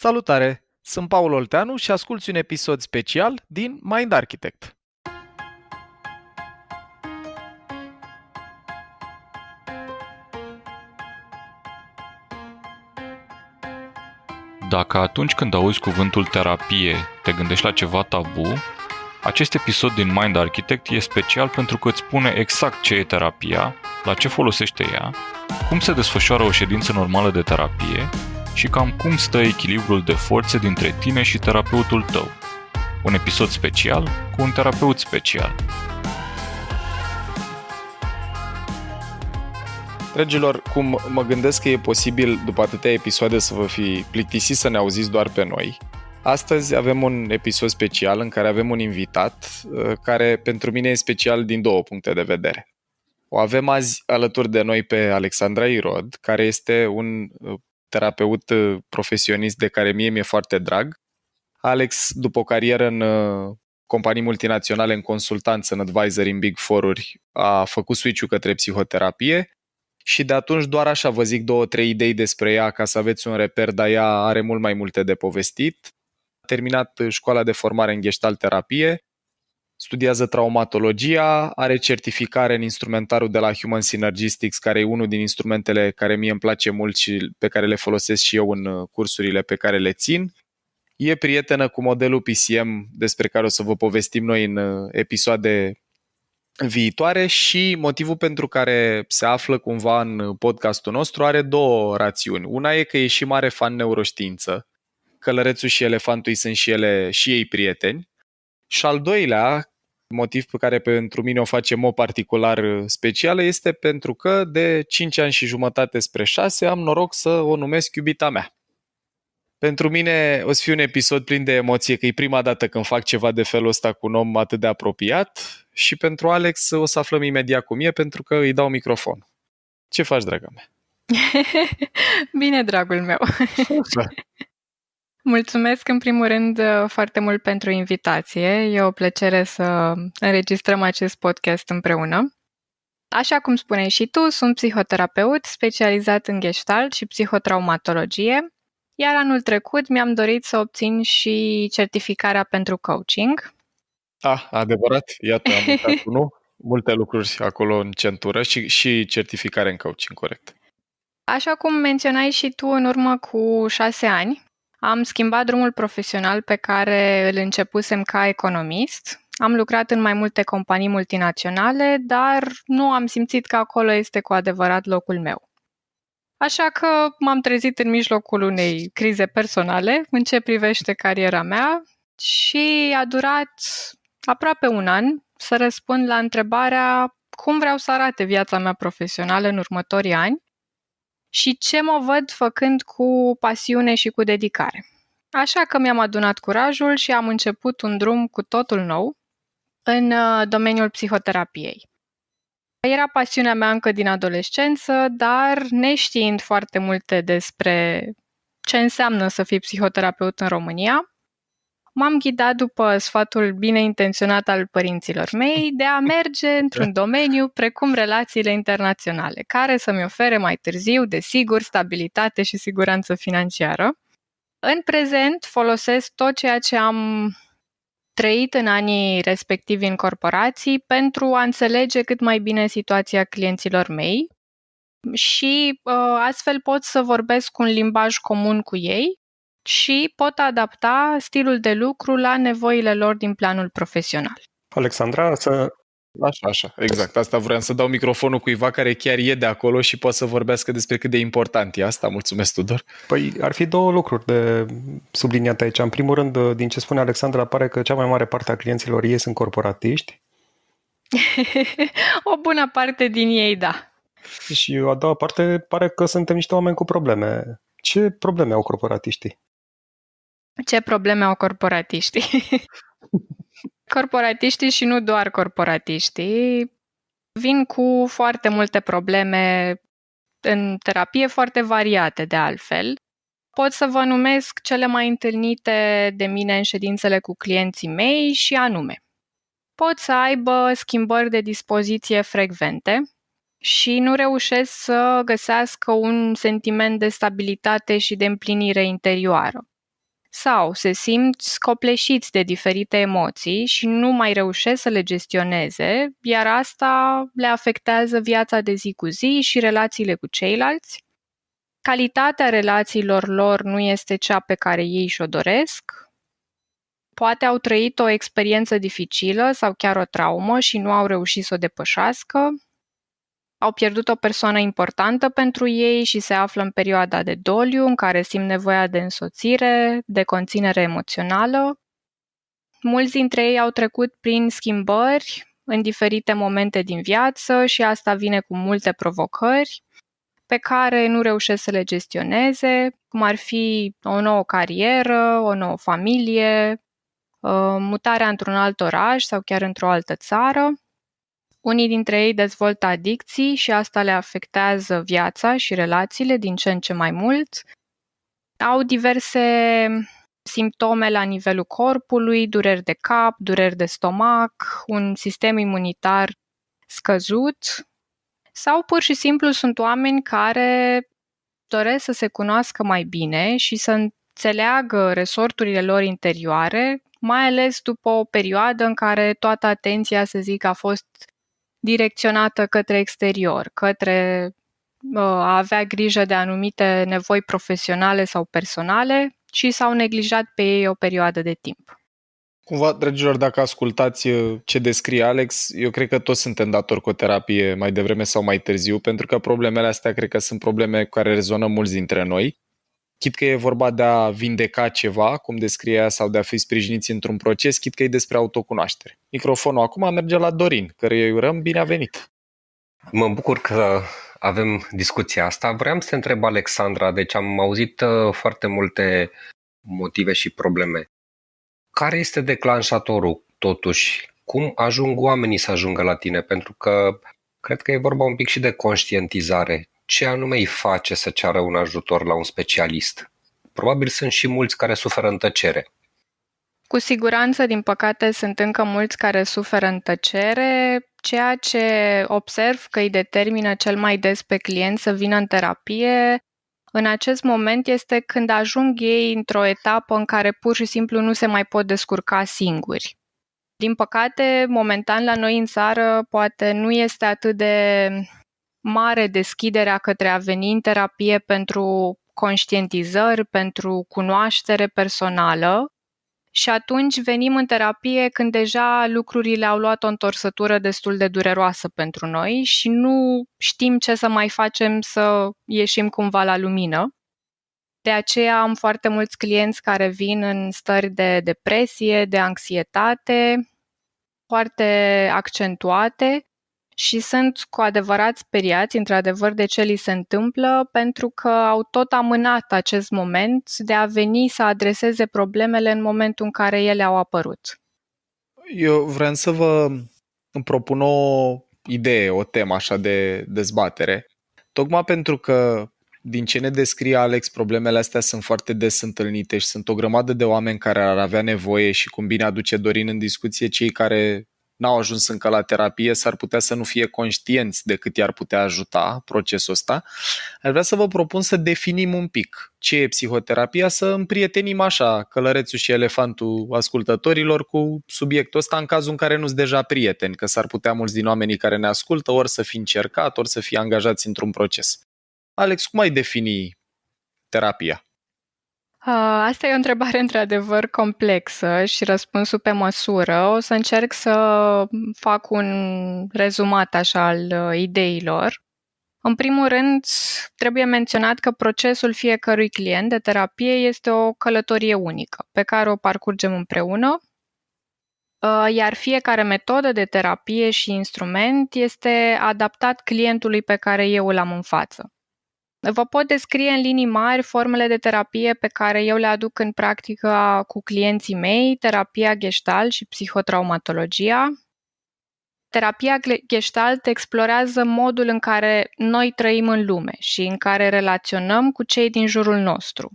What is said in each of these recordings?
Salutare! Sunt Paul Olteanu și asculți un episod special din Mind Architect. Dacă atunci când auzi cuvântul terapie te gândești la ceva tabu, acest episod din Mind Architect e special pentru că îți spune exact ce e terapia, la ce folosește ea, cum se desfășoară o ședință normală de terapie și cam cum stă echilibrul de forțe dintre tine și terapeutul tău. Un episod special cu un terapeut special. Dragilor, cum mă gândesc că e posibil după atâtea episoade să vă fi plictisit să ne auziți doar pe noi, astăzi avem un episod special în care avem un invitat care pentru mine e special din două puncte de vedere. O avem azi alături de noi pe Alexandra Irod, care este un terapeut profesionist de care mie mi-e foarte drag. Alex, după o carieră în companii multinaționale, în consultanță, în advisory, în Big Four-uri, a făcut switch-ul către psihoterapie și de atunci doar așa vă zic 2-3 idei despre ea ca să aveți un reper, dar ea are mult mai multe de povestit. A terminat școala de formare în Gestalt terapie, studiază traumatologia, are certificare în instrumentarul de la Human Synergistics, care e unul din instrumentele care mie îmi place mult și pe care le folosesc și eu în cursurile pe care le țin. E prietenă cu modelul PCM, despre care o să vă povestim noi în episoade viitoare, și motivul pentru care se află cumva în podcastul nostru are două rațiuni. Una e că e și mare fan neuroștiință. Călărețul și elefantul îi sunt și ei prieteni. Și al doilea motiv pe care pentru mine o face în mod particular specială este pentru că de 5 ani și jumătate spre 6 am noroc să o numesc iubita mea. Pentru mine o să fie un episod plin de emoție, că e prima dată când fac ceva de felul ăsta cu un om atât de apropiat, și pentru Alex o să aflăm imediat cum e, pentru că îi dau microfon. Ce faci, draga mea? Bine, dragul meu. Mulțumesc în primul rând foarte mult pentru invitație. E o plăcere să înregistrăm acest podcast împreună. Așa cum spuneai și tu, sunt psihoterapeut specializat în Gestalt și psihotraumatologie, iar anul trecut mi-am dorit să obțin și certificarea pentru coaching. Adevărat? Iată, am uitat multe lucruri acolo în centură și certificare în coaching, corect. Așa cum menționai și tu, în urmă cu 6 ani, am schimbat drumul profesional pe care îl începusem ca economist. Am lucrat în mai multe companii multinaționale, dar nu am simțit că acolo este cu adevărat locul meu. Așa că m-am trezit în mijlocul unei crize personale în ce privește cariera mea și a durat aproape un an să răspund la întrebarea cum vreau să arate viața mea profesională în următorii ani și ce mă văd făcând cu pasiune și cu dedicare. Așa că mi-am adunat curajul și am început un drum cu totul nou în domeniul psihoterapiei. Era pasiunea mea încă din adolescență, dar neștiind foarte multe despre ce înseamnă să fii psihoterapeut în România, m-am ghidat după sfatul bine intenționat al părinților mei de a merge într-un domeniu precum relațiile internaționale, care să-mi ofere mai târziu, desigur, stabilitate și siguranță financiară. În prezent folosesc tot ceea ce am trăit în anii respectivi în corporații pentru a înțelege cât mai bine situația clienților mei și astfel pot să vorbesc un limbaj comun cu ei și pot adapta stilul de lucru la nevoile lor din planul profesional. Alexandra, Așa, exact. Asta vreau, să dau microfonul cuiva care chiar e de acolo și poate să vorbească despre cât de important e asta. Mulțumesc, Tudor. Păi ar fi două lucruri de subliniat aici. În primul rând, din ce spune Alexandra, pare că cea mai mare parte a clienților ei sunt corporatiști. O bună parte din ei, da. Și a doua parte, pare că suntem niște oameni cu probleme. Ce probleme au corporatiștii? Ce probleme au corporatiștii? Corporatiștii și nu doar corporatiștii vin cu foarte multe probleme în terapie, foarte variate de altfel. Pot să vă numesc cele mai întâlnite de mine în ședințele cu clienții mei și anume: pot să aibă schimbări de dispoziție frecvente și nu reușesc să găsească un sentiment de stabilitate și de împlinire interioară. sau se simt copleșiți de diferite emoții și nu mai reușesc să le gestioneze, iar asta le afectează viața de zi cu zi și relațiile cu ceilalți. Calitatea relațiilor lor nu este cea pe care ei și-o doresc. Poate au trăit o experiență dificilă sau chiar o traumă și nu au reușit să o depășească. Au pierdut o persoană importantă pentru ei și se află în perioada de doliu, în care simt nevoia de însoțire, de conținere emoțională. Mulți dintre ei au trecut prin schimbări în diferite momente din viață și asta vine cu multe provocări pe care nu reușesc să le gestioneze, cum ar fi o nouă carieră, o nouă familie, mutarea într-un alt oraș sau chiar într-o altă țară. Unii dintre ei dezvoltă adicții și asta le afectează viața și relațiile din ce în ce mai mult. Au diverse simptome la nivelul corpului, dureri de cap, dureri de stomac, un sistem imunitar scăzut sau pur și simplu sunt oameni care doresc să se cunoască mai bine și să înțeleagă resorturile lor interioare, mai ales după o perioadă în care toată atenția, să zic, a fost direcționată către exterior, către a avea grijă de anumite nevoi profesionale sau personale și s-au neglijat pe ei o perioadă de timp. Cumva, dragilor, dacă ascultați ce descrie Alex, eu cred că toți suntem datori cu o terapie mai devreme sau mai târziu, pentru că problemele astea cred că sunt probleme cu care rezonăm mulți dintre noi. Chit că e vorba de a vindeca ceva, cum descrie ea, sau de a fi sprijiniți într-un proces, chit că e despre autocunoaștere. Microfonul acum merge la Dorin, căruia îi urăm bine a venit. Mă bucur că avem discuția asta. Vreau să te întreb, Alexandra, deci am auzit foarte multe motive și probleme. Care este declanșatorul, totuși? Cum ajung oamenii să ajungă la tine? Pentru că cred că e vorba un pic și de conștientizare. Ce anume îi face să ceară un ajutor la un specialist? Probabil sunt și mulți care suferă în tăcere. Cu siguranță, din păcate, sunt încă mulți care suferă în tăcere. Ceea ce observ că îi determină cel mai des pe client să vină în terapie în acest moment este când ajung ei într-o etapă în care pur și simplu nu se mai pot descurca singuri. Din păcate, momentan la noi în țară poate nu este atât de mare deschiderea către a veni în terapie pentru conștientizări, pentru cunoaștere personală și atunci venim în terapie când deja lucrurile au luat o întorsătură destul de dureroasă pentru noi și nu știm ce să mai facem să ieșim cumva la lumină. De aceea am foarte mulți clienți care vin în stări de depresie, de anxietate, foarte accentuate și sunt cu adevărat speriați, într-adevăr, de ce li se întâmplă, pentru că au tot amânat acest moment de a veni să adreseze problemele în momentul în care ele au apărut. Eu vreau să îmi propun o idee, o temă așa de dezbatere. Tocmai pentru că din ce ne descrie Alex, problemele astea sunt foarte des întâlnite și sunt o grămadă de oameni care ar avea nevoie și, cum bine aduce Dorin în discuție, cei care n-au ajuns încă la terapie s-ar putea să nu fie conștienți de cât i-ar putea ajuta procesul ăsta. Aș vrea să vă propun să definim un pic ce e psihoterapia, să împrietenim așa călărețul și elefantul ascultătorilor cu subiectul ăsta în cazul în care nu-s deja prieteni, că s-ar putea mulți din oamenii care ne ascultă ori să fi încercat, ori să fie angajați într-un proces. Alex, cum ai defini terapia? Asta e o întrebare într-adevăr complexă și răspunsul pe măsură. O să încerc să fac un rezumat așa al ideilor. În primul rând, trebuie menționat că procesul fiecărui client de terapie este o călătorie unică pe care o parcurgem împreună, iar fiecare metodă de terapie și instrument este adaptat clientului pe care eu îl am în față. Vă pot descrie în linii mari formele de terapie pe care eu le aduc în practică cu clienții mei, terapia Gestalt și psihotraumatologia. Terapia Gestalt explorează modul în care noi trăim în lume și în care relaționăm cu cei din jurul nostru.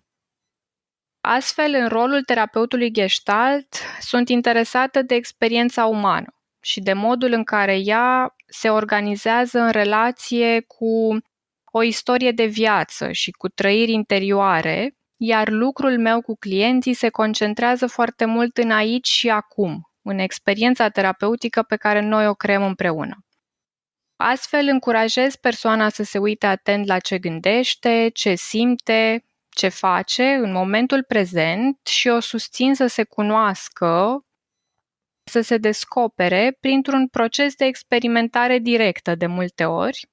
Astfel, în rolul terapeutului Gestalt, sunt interesată de experiența umană și de modul în care ea se organizează în relație cu o istorie de viață și cu trăiri interioare iar lucrul meu cu clienții se concentrează foarte mult în aici și acum, în experiența terapeutică pe care noi o creăm împreună. Astfel, încurajez persoana să se uite atent la ce gândește, ce simte, ce face în momentul prezent și o susțin să se cunoască, să se descopere printr-un proces de experimentare directă de multe ori,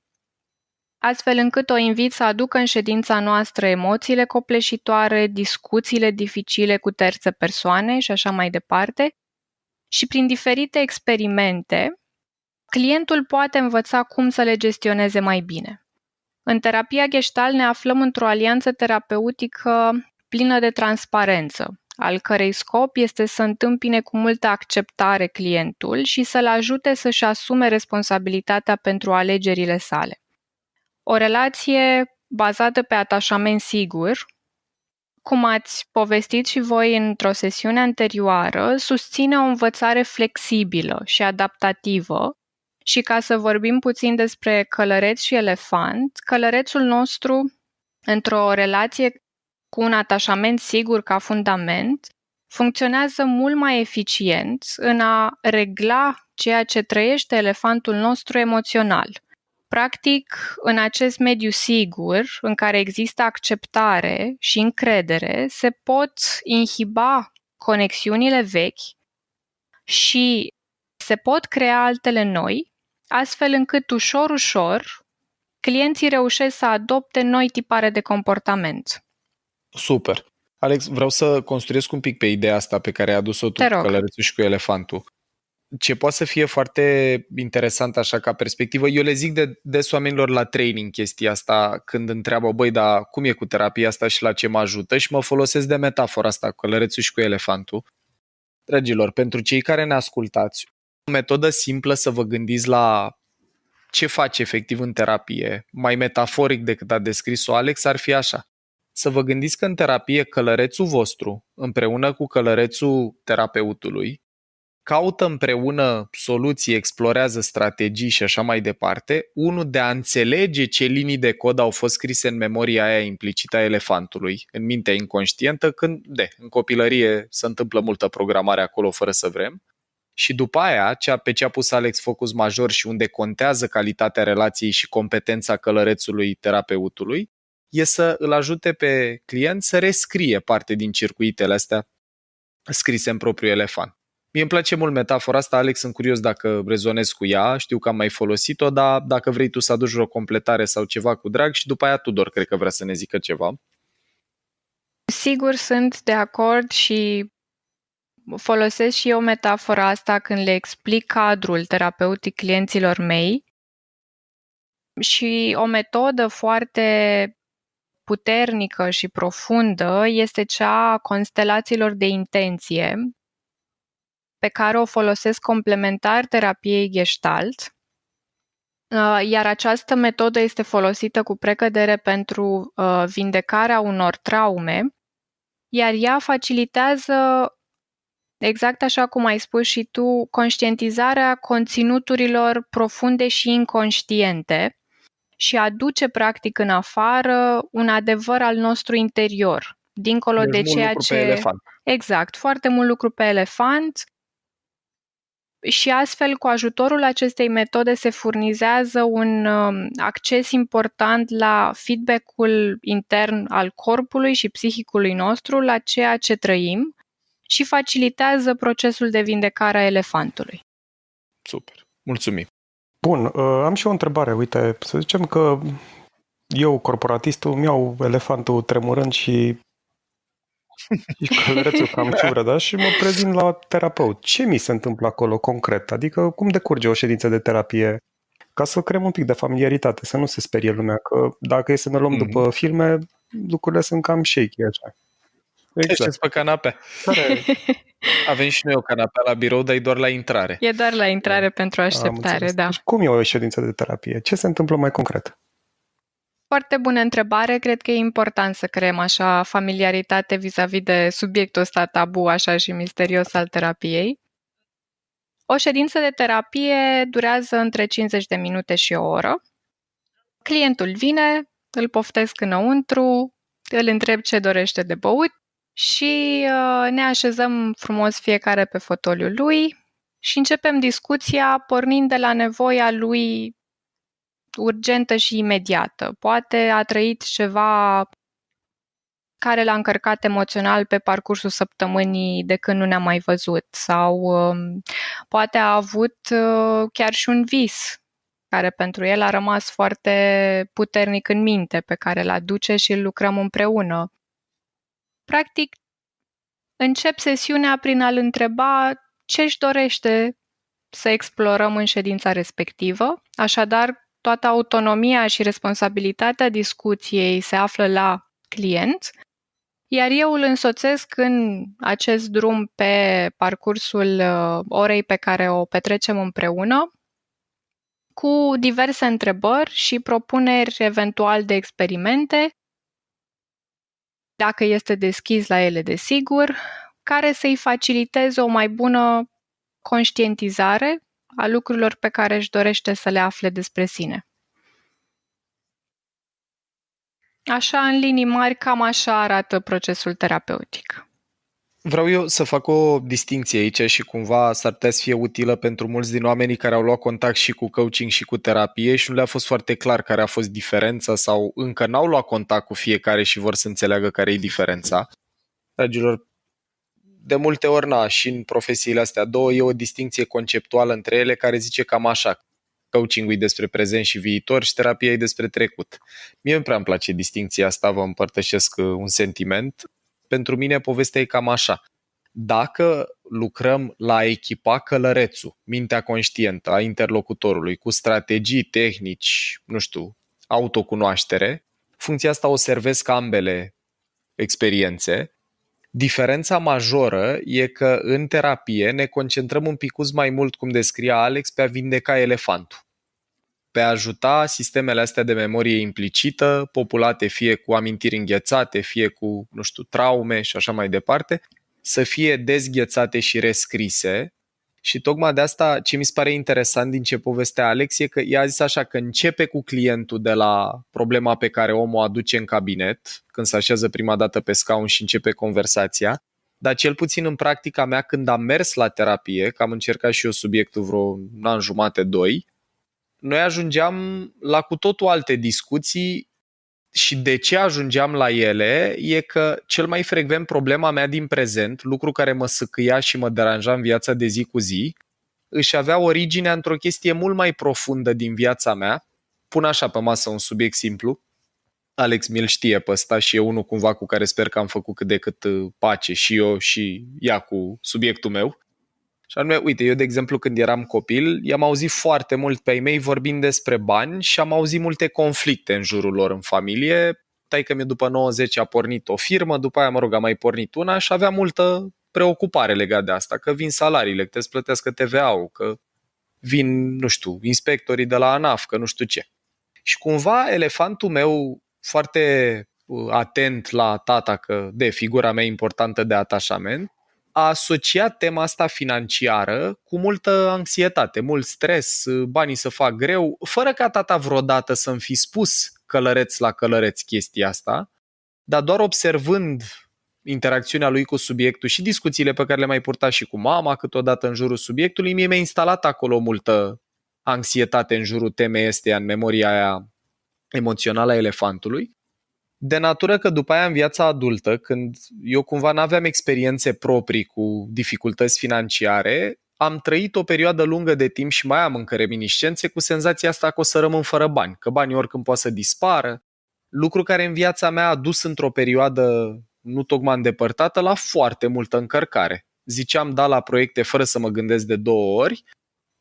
astfel încât o invit să aducă în ședința noastră emoțiile copleșitoare, discuțiile dificile cu terțe persoane și așa mai departe, și prin diferite experimente, clientul poate învăța cum să le gestioneze mai bine. În terapia Gestalt ne aflăm într-o alianță terapeutică plină de transparență, al cărei scop este să întâmpine cu multă acceptare clientul și să-l ajute să-și asume responsabilitatea pentru alegerile sale. O relație bazată pe atașament sigur, cum ați povestit și voi într-o sesiune anterioară, susține o învățare flexibilă și adaptativă. Și ca să vorbim puțin despre călăreț și elefant, călărețul nostru, într-o relație cu un atașament sigur ca fundament, funcționează mult mai eficient în a regla ceea ce trăiește elefantul nostru emoțional. Practic, în acest mediu sigur, în care există acceptare și încredere, se pot inhiba conexiunile vechi și se pot crea altele noi, astfel încât ușor, clienții reușesc să adopte noi tipare de comportament. Super. Alex, vreau să construiesc un pic pe ideea asta pe care ai adus-o tu cu călărețul și cu elefantul. Ce poate să fie foarte interesant așa ca perspectivă, eu le zic de des oamenilor la training chestia asta când întreabă, băi, dar cum e cu terapia asta și la ce mă ajută, și mă folosesc de metafora asta cu călărețul și cu elefantul. Dragilor, pentru cei care ne ascultați, o metodă simplă să vă gândiți la ce faci efectiv în terapie, mai metaforic decât a descris-o Alex, ar fi așa. Să vă gândiți că în terapie călărețul vostru, împreună cu călărețul terapeutului, caută împreună soluții, explorează strategii și așa mai departe, unul de a înțelege ce linii de cod au fost scrise în memoria aia implicită a elefantului, în mintea inconștientă, când, în copilărie se întâmplă multă programare acolo fără să vrem, și după aia, pe ce a pus Alex focus major și unde contează calitatea relației și competența călărețului terapeutului, e să îl ajute pe client să rescrie parte din circuitele astea scrise în propriul elefant. Mie îmi place mult metafora asta, Alex, sunt curios dacă rezonezi cu ea, știu că am mai folosit-o, dar dacă vrei tu să aduci vreo completare sau ceva cu drag, și după aia Tudor cred că vrea să ne zică ceva. Sigur, sunt de acord și folosesc și eu metafora asta când le explic cadrul terapeutic clienților mei, și o metodă foarte puternică și profundă este cea a constelațiilor de intenție, pe care o folosesc complementar terapiei Gestalt, iar această metodă este folosită cu precădere pentru vindecarea unor traume, iar ea facilitează, exact așa cum ai spus și tu, conștientizarea conținuturilor profunde și inconștiente și aduce practic în afară un adevăr al nostru interior, dincolo de ceea ce... Pe elefant. Exact, foarte mult lucru pe elefant. Și astfel, cu ajutorul acestei metode se furnizează un acces important la feedback-ul intern al corpului și psihicului nostru, la ceea ce trăim, și facilitează procesul de vindecare a elefantului. Super, mulțumim. Bun, am și o întrebare. Uite, să zicem că eu, corporatistul, îmi iau elefantul tremurând și călărețul cam ciură, da? Și mă prezint la terapeut. Ce mi se întâmplă acolo concret? Adică cum decurge o ședință de terapie? Ca să creăm un pic de familiaritate, să nu se sperie lumea, că dacă e să ne luăm după filme, lucrurile sunt cam shaky așa. Exact. Pe canapea. Avem și noi o canapea la birou, dar e doar la intrare. E doar la intrare pentru așteptare, da. Deci cum e o ședință de terapie? Ce se întâmplă mai concret? Foarte bună întrebare. Cred că e important să creăm așa familiaritate vis-a-vis de subiectul ăsta tabu așa și misterios al terapiei. O ședință de terapie durează între 50 de minute și o oră. Clientul vine, îl poftesc înăuntru, îl întreb ce dorește de băut și ne așezăm frumos fiecare pe fotoliul lui și începem discuția pornind de la nevoia lui urgentă și imediată. Poate a trăit ceva care l-a încărcat emoțional pe parcursul săptămânii de când nu ne-am mai văzut sau poate a avut chiar și un vis care pentru el a rămas foarte puternic în minte, pe care îl aduce și îl lucrăm împreună. Practic, încep sesiunea prin a-l întreba ce își dorește să explorăm în ședința respectivă. Așadar, toată autonomia și responsabilitatea discuției se află la client, iar eu îl însoțesc în acest drum pe parcursul orei pe care o petrecem împreună, cu diverse întrebări și propuneri eventual de experimente, dacă este deschis la ele, desigur, care să-i faciliteze o mai bună conștientizare a lucrurilor pe care își dorește să le afle despre sine. Așa, în linii mari, cam așa arată procesul terapeutic. Vreau eu să fac o distinție aici și cumva s-ar putea să fie utilă pentru mulți din oamenii care au luat contact și cu coaching și cu terapie și nu le-a fost foarte clar care a fost diferența sau încă n-au luat contact cu fiecare și vor să înțeleagă care e diferența. Dragilor, de multe ori, și în profesiile astea două, e o distinție conceptuală între ele care zice cam așa. Coaching-ul e despre prezent și viitor și terapia e despre trecut. Mie nu prea îmi place distinția asta, vă împărtășesc un sentiment. Pentru mine povestea e cam așa. Dacă lucrăm la a echipa călărețul, mintea conștientă a interlocutorului, cu strategii, tehnici, autocunoaștere, funcția asta o servesc ambele experiențe. Diferența majoră e că în terapie ne concentrăm un picuț mai mult, cum descria Alex, pe a vindeca elefantul. Pe a ajuta sistemele astea de memorie implicită, populate fie cu amintiri înghețate, fie cu, traume și așa mai departe, să fie dezghețate și rescrise. Și tocmai de asta ce mi se pare interesant din ce povestea Alex e că ea a zis așa că începe cu clientul de la problema pe care omul o aduce în cabinet, când se așează prima dată pe scaun și începe conversația, dar cel puțin în practica mea când am mers la terapie, că am încercat și eu subiectul vreo un an jumate, 2, noi ajungeam la cu totul alte discuții și de ce ajungeam la ele e că cel mai frecvent problema mea din prezent, lucru care mă săcâia și mă deranja în viața de zi cu zi, își avea originea într-o chestie mult mai profundă din viața mea. Pun așa pe masă un subiect simplu. Alex mi-l știe pe ăsta și e unul cumva cu care sper că am făcut cât de cât pace și eu și ea cu subiectul meu. Și anume, uite, eu de exemplu când eram copil, i-am auzit foarte mult pe ei mei vorbind despre bani și am auzit multe conflicte în jurul lor în familie. Taică-mi după 90 a pornit o firmă, după aia, a mai pornit una și avea multă preocupare legat de asta, că vin salariile, că trebuie să plătească TVA-ul, că vin, inspectorii de la ANAF, că nu știu ce. Și cumva elefantul meu, foarte atent la tata, că de figura mea importantă de atașament, a asociat tema asta financiară cu multă anxietate, mult stres, banii să fac greu, fără ca tata vreodată să-mi fi spus călăreț la călăreț chestia asta, dar doar observând interacțiunea lui cu subiectul și discuțiile pe care le mai purta și cu mama câteodată în jurul subiectului, mie mi-a instalat acolo multă anxietate în jurul temei astea, în memoria aia emoțională a elefantului. De natură că după aia în viața adultă, când eu cumva n-aveam experiențe proprii cu dificultăți financiare, am trăit o perioadă lungă de timp și mai am încă reminiscențe cu senzația asta că o să rămân fără bani, că banii oricând poate să dispară, lucru care în viața mea a dus într-o perioadă nu tocmai îndepărtată la foarte multă încărcare. Ziceam da la proiecte fără să mă gândesc de 2 ori,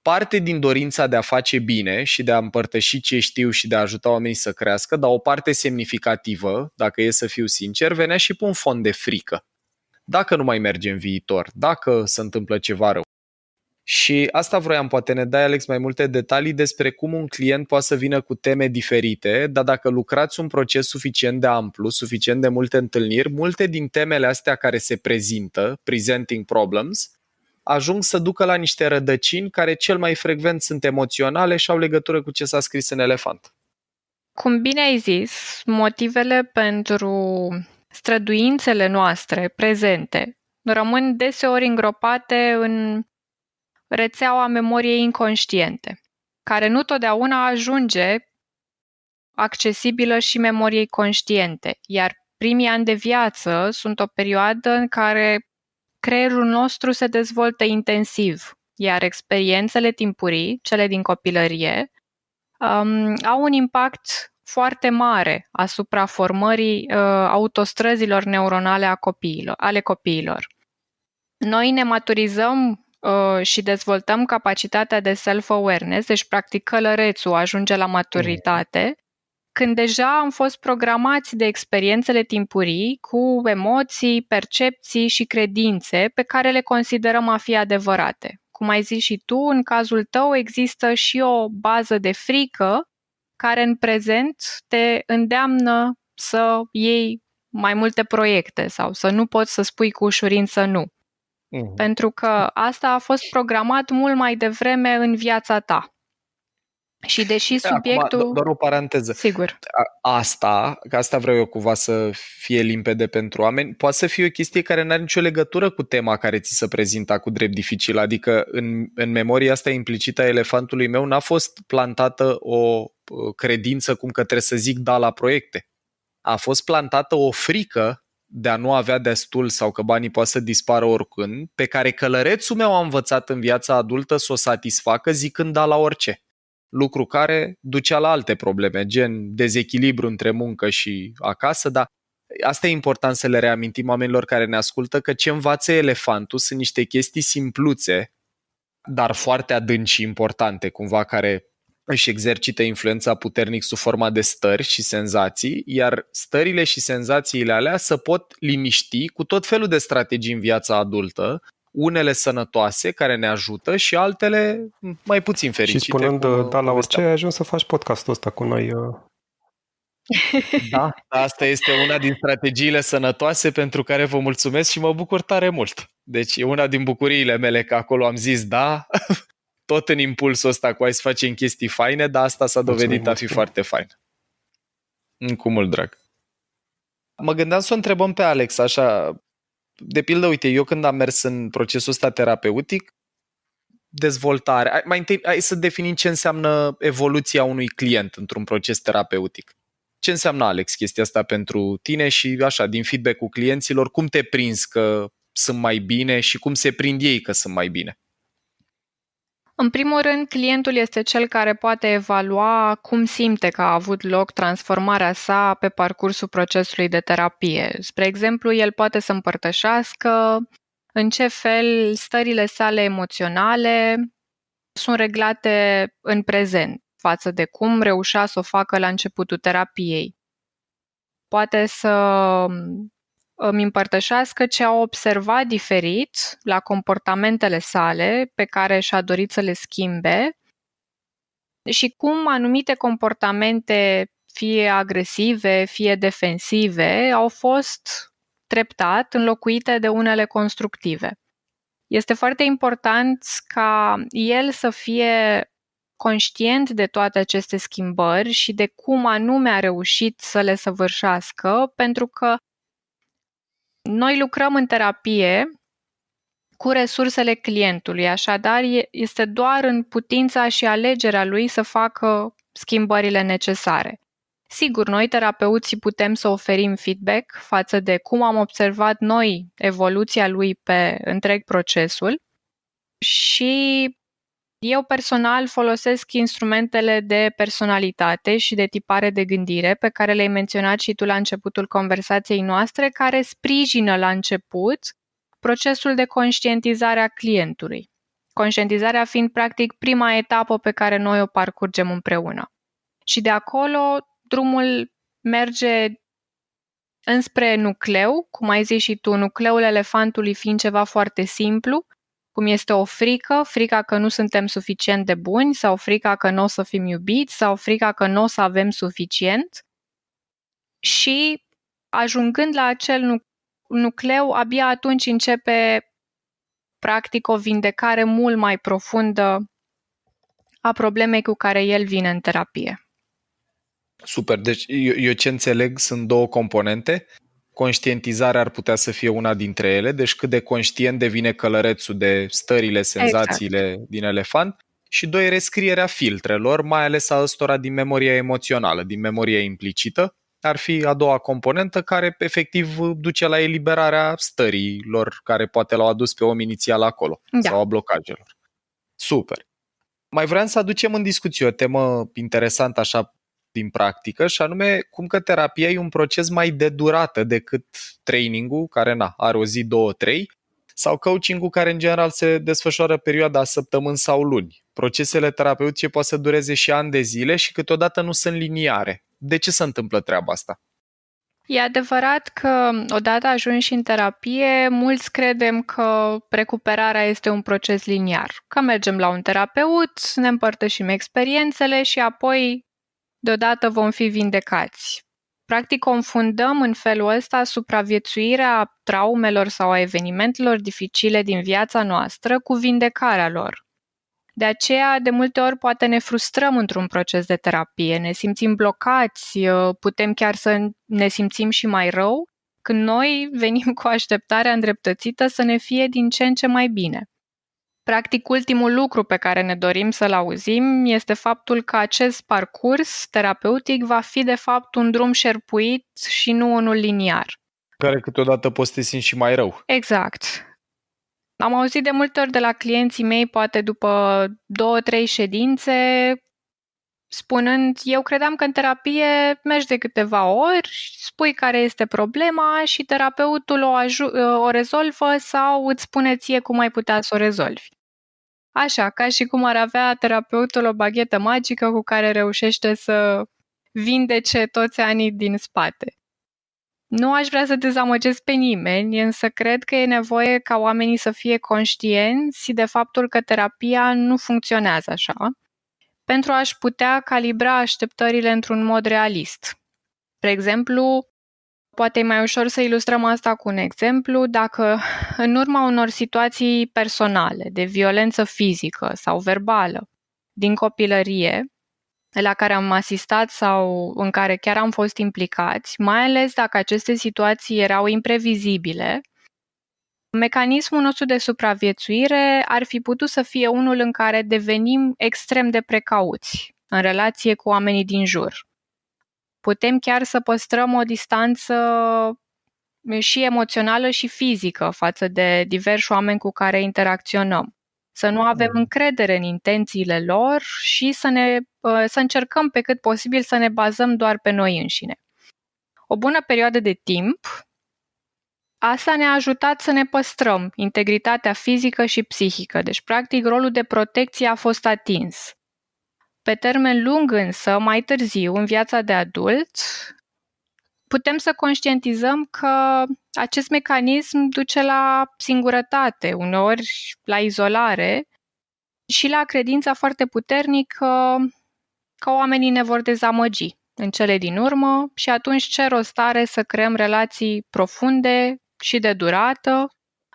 parte din dorința de a face bine și de a împărtăși ce știu și de a ajuta oamenii să crească, dar o parte semnificativă, dacă e să fiu sincer, venea și pe un fond de frică. Dacă nu mai merge în viitor, dacă se întâmplă ceva rău. Și asta vroiam, poate ne dai, Alex, mai multe detalii despre cum un client poate să vină cu teme diferite, dar dacă lucrați un proces suficient de amplu, suficient de multe întâlniri, multe din temele astea care se prezintă, presenting problems, ajung să ducă la niște rădăcini care cel mai frecvent sunt emoționale și au legătură cu ce s-a scris în elefant. Cum bine ai zis, motivele pentru străduințele noastre prezente rămân deseori îngropate în rețeaua memoriei inconștiente, care nu totdeauna ajunge accesibilă și memoriei conștiente, iar primii ani de viață sunt o perioadă în care creierul nostru se dezvoltă intensiv, iar experiențele timpurii, cele din copilărie, au un impact foarte mare asupra formării autostrăzilor neuronale ale copiilor. Noi ne maturizăm și dezvoltăm capacitatea de self-awareness, deci practic călărețul ajunge la maturitate, când deja am fost programați de experiențele timpurii cu emoții, percepții și credințe pe care le considerăm a fi adevărate. Cum ai zis și tu, în cazul tău există și o bază de frică care în prezent te îndeamnă să iei mai multe proiecte sau să nu poți să spui cu ușurință nu. Pentru că asta a fost programat mult mai devreme în viața ta. Și deși subiectul... Acum, doar o paranteză. Sigur. Asta vreau eu cumva să fie limpede pentru oameni, poate să fie o chestie care nu are nicio legătură cu tema care ți se prezintă cu drept dificil. Adică în memoria asta implicită a elefantului meu n-a fost plantată o credință cum că trebuie să zic da la proiecte. A fost plantată o frică de a nu avea destul sau că banii poate să dispară oricând, pe care călărețul meu a învățat în viața adultă să o satisfacă zicând da la orice. Lucru care ducea la alte probleme, gen dezechilibru între muncă și acasă, dar asta e important să le reamintim oamenilor care ne ascultă, că ce învață elefantul sunt niște chestii simpluțe, dar foarte adânci și importante, cumva, care își exercită influența puternic sub forma de stări și senzații, iar stările și senzațiile alea se pot liniști cu tot felul de strategii în viața adultă, unele sănătoase care ne ajută și altele mai puțin fericite. Și spunând da la orice, ai ajuns să faci podcastul ăsta cu noi. Da, asta este una din strategiile sănătoase pentru care vă mulțumesc și mă bucur tare mult. Deci e una din bucuriile mele că acolo am zis da, tot în impulsul ăsta cu hai să facem chestii faine, dar asta s-a dovedit a fi foarte fain. Cu mult drag. Mă gândeam să o întrebăm pe Alex, așa, de pildă, uite, eu când am mers în procesul ăsta terapeutic, dezvoltare, mai întâi hai să definim ce înseamnă evoluția unui client într-un proces terapeutic. Ce înseamnă, Alex, chestia asta pentru tine și așa, din feedback-ul clienților, cum te prinzi că sunt mai bine și cum se prind ei că sunt mai bine? În primul rând, clientul este cel care poate evalua cum simte că a avut loc transformarea sa pe parcursul procesului de terapie. Spre exemplu, el poate să împărtășească în ce fel stările sale emoționale sunt reglate în prezent față de cum reușea să o facă la începutul terapiei. Poate să îmi împărtășească ce a observat diferit la comportamentele sale pe care și-a dorit să le schimbe și cum anumite comportamente, fie agresive, fie defensive, au fost treptat înlocuite de unele constructive. Este foarte important ca el să fie conștient de toate aceste schimbări și de cum anume a reușit să le săvârșească, pentru că noi lucrăm în terapie cu resursele clientului, așadar este doar în putința și alegerea lui să facă schimbările necesare. Sigur, noi, terapeuții, putem să oferim feedback față de cum am observat noi evoluția lui pe întreg procesul și eu personal folosesc instrumentele de personalitate și de tipare de gândire pe care le-ai menționat și tu la începutul conversației noastre, care sprijină la început procesul de conștientizare a clientului. Conștientizarea fiind practic prima etapă pe care noi o parcurgem împreună. Și de acolo drumul merge înspre nucleu, cum ai zis și tu, nucleul elefantului fiind ceva foarte simplu, cum este o frica că nu suntem suficient de buni sau frica că nu o să fim iubiți sau frica că nu o să avem suficient. Și ajungând la acel nucleu, abia atunci începe practic o vindecare mult mai profundă a problemei cu care el vine în terapie. Super, deci eu ce înțeleg sunt două componente. Conștientizarea ar putea să fie una dintre ele, deci cât de conștient devine călărețul de stările, senzațiile din elefant. Și doi, rescrierea filtrelor, mai ales a ăstora din memoria emoțională, din memoria implicită. Ar fi a doua componentă care efectiv duce la eliberarea stărilor care poate l-au adus pe om inițial acolo sau a blocajelor. Super. Mai vreau să aducem în discuție o temă interesantă așa din practică și anume cum că terapia e un proces mai de durată decât training-ul care are o zi, două, trei sau coaching-ul care în general se desfășoară perioada săptămâni sau luni. Procesele terapeutice poate să dureze și ani de zile și câteodată nu sunt liniare. De ce se întâmplă treaba asta? E adevărat că odată ajunși în terapie, mulți credem că recuperarea este un proces liniar, că mergem la un terapeut, ne împărtășim experiențele și apoi deodată vom fi vindecați. Practic confundăm în felul ăsta supraviețuirea traumelor sau a evenimentelor dificile din viața noastră cu vindecarea lor. De aceea, de multe ori, poate ne frustrăm într-un proces de terapie, ne simțim blocați, putem chiar să ne simțim și mai rău, când noi venim cu așteptarea îndreptățită să ne fie din ce în ce mai bine. Practic, ultimul lucru pe care ne dorim să-l auzim este faptul că acest parcurs terapeutic va fi, de fapt, un drum șerpuit și nu unul liniar. Care câteodată poți să te simți și mai rău. Exact. Am auzit de multe ori de la clienții mei, poate după 2-3 ședințe, spunând, eu credeam că în terapie mergi de câteva ori, spui care este problema și terapeutul o rezolvă sau îți spune ție cum ai putea să o rezolvi. Așa, ca și cum ar avea terapeutul o baghetă magică cu care reușește să vindece toți anii din spate. Nu aș vrea să dezamăgesc pe nimeni, însă cred că e nevoie ca oamenii să fie conștienți de faptul că terapia nu funcționează așa, pentru a-și putea calibra așteptările într-un mod realist. Spre exemplu, poate e mai ușor să ilustrăm asta cu un exemplu, dacă în urma unor situații personale, de violență fizică sau verbală, din copilărie, la care am asistat sau în care chiar am fost implicați, mai ales dacă aceste situații erau imprevizibile, mecanismul nostru de supraviețuire ar fi putut să fie unul în care devenim extrem de precauți în relație cu oamenii din jur. Putem chiar să păstrăm o distanță și emoțională și fizică față de diversi oameni cu care interacționăm. Să nu avem încredere în intențiile lor și să încercăm pe cât posibil să ne bazăm doar pe noi înșine. O bună perioadă de timp, asta ne-a ajutat să ne păstrăm integritatea fizică și psihică, deci practic rolul de protecție a fost atins. Pe termen lung însă, mai târziu, în viața de adult, putem să conștientizăm că acest mecanism duce la singurătate, uneori la izolare și la credința foarte puternică că oamenii ne vor dezamăgi în cele din urmă și atunci ce rost are să creăm relații profunde și de durată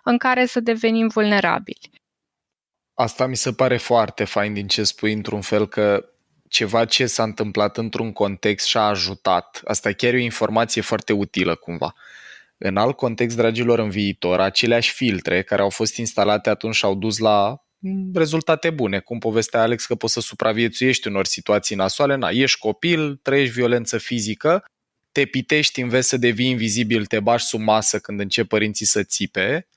în care să devenim vulnerabili. Asta mi se pare foarte fain din ce spui, într-un fel că ceva ce s-a întâmplat într-un context și a ajutat. Asta chiar e o informație foarte utilă cumva. În alt context, dragilor, în viitor, aceleași filtre care au fost instalate atunci au dus la rezultate bune. Cum povestea Alex că poți să supraviețuiești unor situații nasoale. Ești copil, trăiești violență fizică, te pitești, înveți să devii invizibil, te bași sub masă când încep părinții să țipe,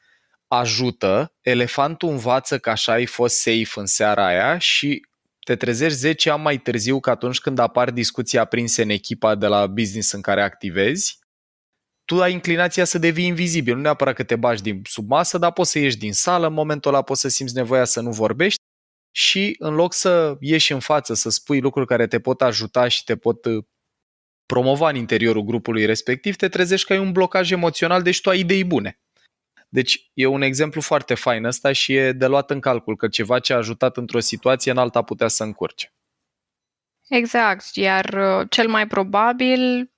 ajută, elefantul învață că așa ai fost safe în seara aia și te trezești 10 ani mai târziu că atunci când apar discuții aprinse în echipa de la business în care activezi, tu ai inclinația să devii invizibil. Nu neapărat că te bagi sub masă, dar poți să ieși din sală, în momentul ăla poți să simți nevoia să nu vorbești și în loc să ieși în față, să spui lucruri care te pot ajuta și te pot promova în interiorul grupului respectiv, te trezești că ai un blocaj emoțional, deci tu ai idei bune. Deci e un exemplu foarte fain ăsta și e de luat în calcul că ceva ce a ajutat într-o situație în alta putea să încurce. Exact, iar cel mai probabil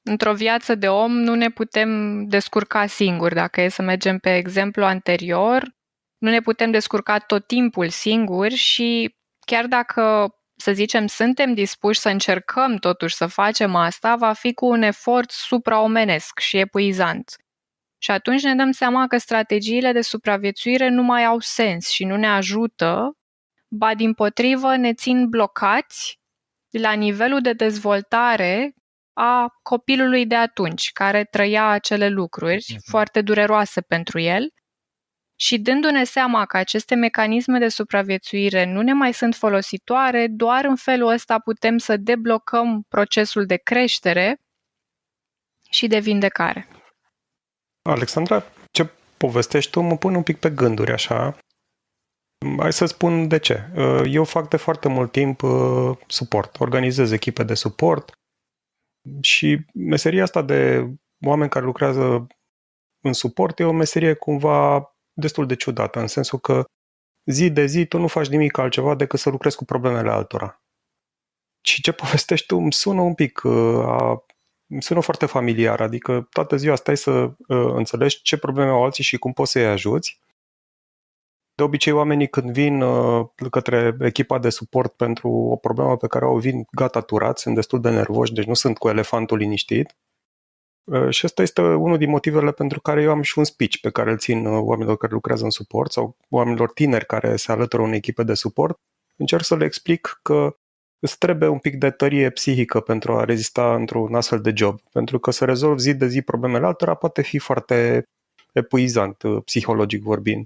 într-o viață de om nu ne putem descurca singuri. Dacă e să mergem pe exemplu anterior, nu ne putem descurca tot timpul singuri și chiar dacă să zicem, suntem dispuși să încercăm totuși să facem asta, va fi cu un efort supraomenesc și epuizant. Și atunci ne dăm seama că strategiile de supraviețuire nu mai au sens și nu ne ajută, ba dimpotrivă ne țin blocați la nivelul de dezvoltare a copilului de atunci, care trăia acele lucruri foarte dureroase pentru el. Și dându-ne seama că aceste mecanisme de supraviețuire nu ne mai sunt folositoare, doar în felul ăsta putem să deblocăm procesul de creștere și de vindecare. Alexandra, ce povestești tu mă pune un pic pe gânduri, așa. Hai să spun de ce. Eu fac de foarte mult timp suport, organizez echipe de suport și meseria asta de oameni care lucrează în suport e o meserie cumva destul de ciudată, în sensul că zi de zi tu nu faci nimic altceva decât să lucrezi cu problemele altora. Și ce povestești tu îmi sună un pic, îmi sună foarte familiar, adică toată ziua stai să înțelegi ce probleme au alții și cum poți să-i ajuți. De obicei oamenii când vin către echipa de suport pentru o problemă pe care o vin gata turați, sunt destul de nervoși, deci nu sunt cu elefantul liniștit. Și ăsta este unul din motivele pentru care eu am și un speech pe care îl țin oamenilor care lucrează în suport sau oamenilor tineri care se alătură unei echipe de suport. Încerc să le explic că îți trebuie un pic de tărie psihică pentru a rezista într-un astfel de job. Pentru că să rezolvi zi de zi problemele altora poate fi foarte epuizant, psihologic vorbind.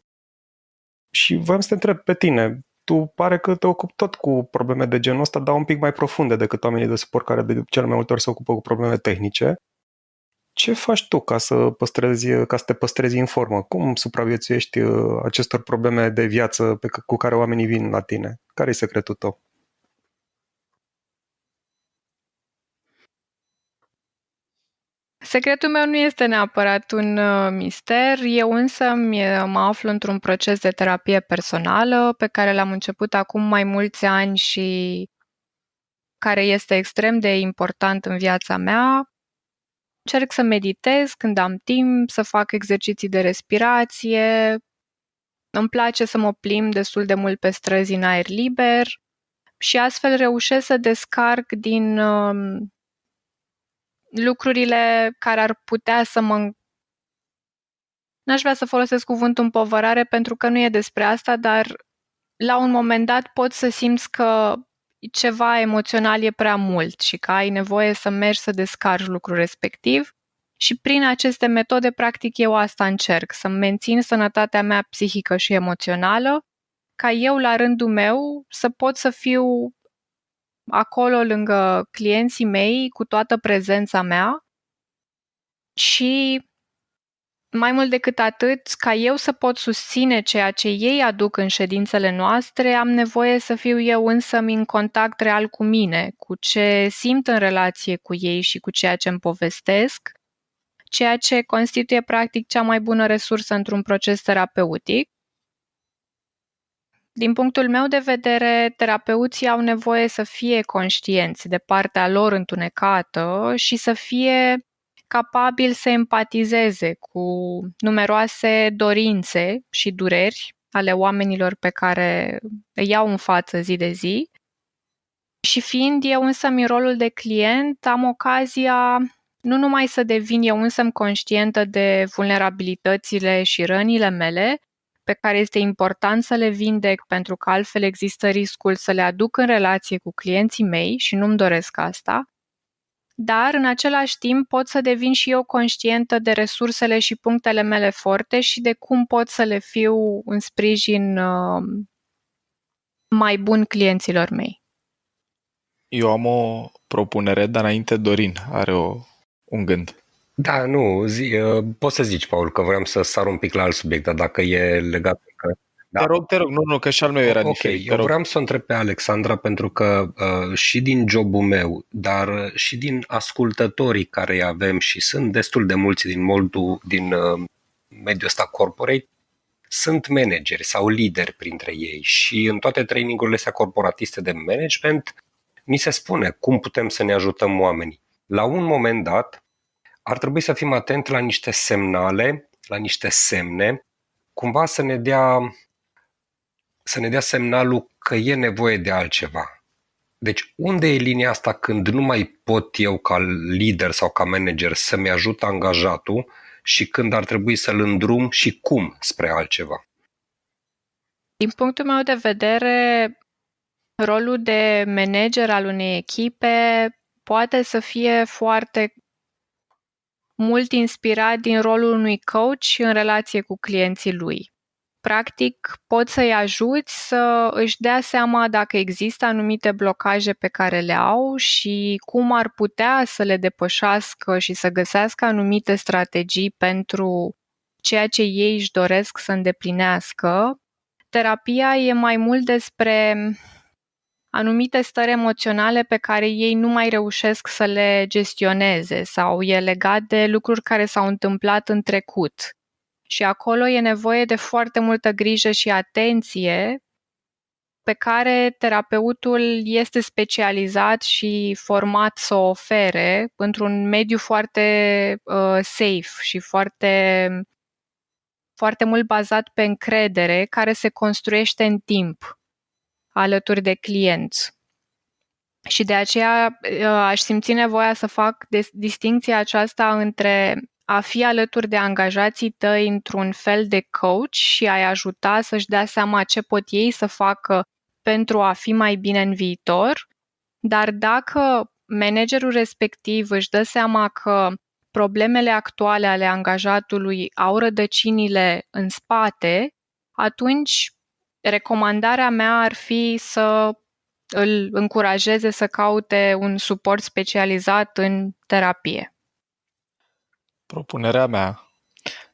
Și voiam să te întreb pe tine, tu pare că te ocupi tot cu probleme de genul ăsta, dar un pic mai profunde decât oamenii de suport care de cel mai multe ori se ocupă cu probleme tehnice. Ce faci tu ca să te păstrezi în formă? Cum supraviețuiești acestor probleme de viață cu care oamenii vin la tine? Care e secretul tău? Secretul meu nu este neapărat un mister, eu însă mă aflu într-un proces de terapie personală pe care l-am început acum mai mulți ani și care este extrem de important în viața mea. Încerc să meditez când am timp, să fac exerciții de respirație, îmi place să mă plimb destul de mult pe străzi în aer liber și astfel reușesc să descarc din lucrurile care ar putea să mă... N-aș vrea să folosesc cuvântul împovărare pentru că nu e despre asta, dar la un moment dat poți să simți că ceva emoțional e prea mult și că ai nevoie să mergi să descarci lucrul respectiv și prin aceste metode, practic, eu asta încerc, să mențin sănătatea mea psihică și emoțională, ca eu, la rândul meu, să pot să fiu acolo lângă clienții mei cu toată prezența mea și mai mult decât atât, ca eu să pot susține ceea ce ei aduc în ședințele noastre, am nevoie să fiu eu însămi în contact real cu mine, cu ce simt în relație cu ei și cu ceea ce îmi povestesc, ceea ce constituie practic cea mai bună resursă într-un proces terapeutic. Din punctul meu de vedere, terapeuții au nevoie să fie conștienți de partea lor întunecată și să fie capabili să empatizeze cu numeroase dorințe și dureri ale oamenilor pe care îi iau în față zi de zi. Și fiind eu însă în rolul de client, am ocazia nu numai să devin eu însă conștientă de vulnerabilitățile și rănile mele, pe care este important să le vindec pentru că altfel există riscul să le aduc în relație cu clienții mei și nu-mi doresc asta, dar în același timp pot să devin și eu conștientă de resursele și punctele mele forte și de cum pot să le fiu în sprijin mai bun clienților mei. Eu am o propunere, dar înainte Dorin are un gând. Da, nu, poți să zici, Paul, că vreau să sar un pic la alt subiect, dar dacă e legat... Da. Te rog, nu, că și al meu era diferit. Eu vreau să o întreb pe Alexandra pentru că și din jobul meu, dar și din ascultătorii care îi avem și sunt destul de mulți din mediul ăsta corporate, sunt manageri sau lideri printre ei și în toate trainingurile astea corporatiste de management mi se spune cum putem să ne ajutăm oamenii. La un moment dat ar trebui să fim atenți la niște semnale, la niște semne, cumva să ne dea semnalul că e nevoie de altceva. Deci unde e linia asta când nu mai pot eu ca lider sau ca manager să-mi ajut angajatul și când ar trebui să-l îndrum și cum spre altceva? Din punctul meu de vedere, rolul de manager al unei echipe poate să fie foarte mult inspirat din rolul unui coach în relație cu clienții lui. Practic, poți să-i ajuți să își dea seama dacă există anumite blocaje pe care le au și cum ar putea să le depășească și să găsească anumite strategii pentru ceea ce ei își doresc să îndeplinească. Terapia e mai mult despre anumite stări emoționale pe care ei nu mai reușesc să le gestioneze sau e legat de lucruri care s-au întâmplat în trecut. Și acolo e nevoie de foarte multă grijă și atenție pe care terapeutul este specializat și format să o ofere într-un mediu foarte safe și foarte mult bazat pe încredere, care se construiește în timp alături de client. Și de aceea aș simți nevoia să fac distincția aceasta între a fi alături de angajații tăi într-un fel de coach și a-i ajuta să-și dea seama ce pot ei să facă pentru a fi mai bine în viitor, dar dacă managerul respectiv își dă seama că problemele actuale ale angajatului au rădăcinile în spate, atunci recomandarea mea ar fi să îl încurajeze să caute un suport specializat în terapie. Propunerea mea,